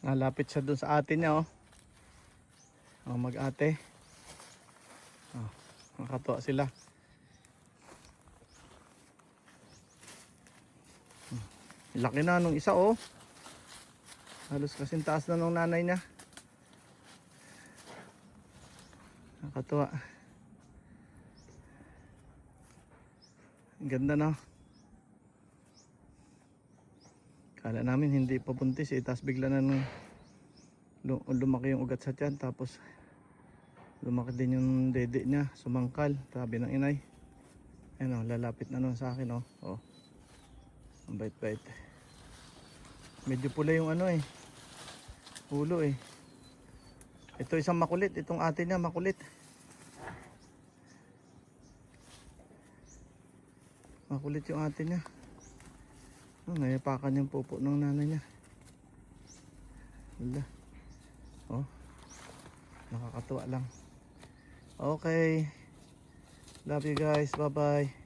Nalapit siya dun sa ate niya, oh. Oh, mag-ate. Oh, nakakatuwa sila. Laki na nung isa, oh. Halos kasing taas na nung nanay niya. Nakakatuwa. Ang ganda, no? Kala namin hindi pa buntis, eh. Tapos bigla na nung lumaki yung ugat sa tiyan. Tapos lumaki din yung dede niya. Sumangkal. Sabi ng inay. Ayan, oh, lalapit na nun sa akin, oh. Oh. Ang bait-bait. Medyo pula yung ano, eh. Ulo, eh. Ito isang makulit. Itong ate niya makulit. Makulit yung ate niya. Oh, nayapakan yung pupo ng nanay niya. Wala. Oh. Nakakatuwa lang. Okay. Love you guys. Bye bye.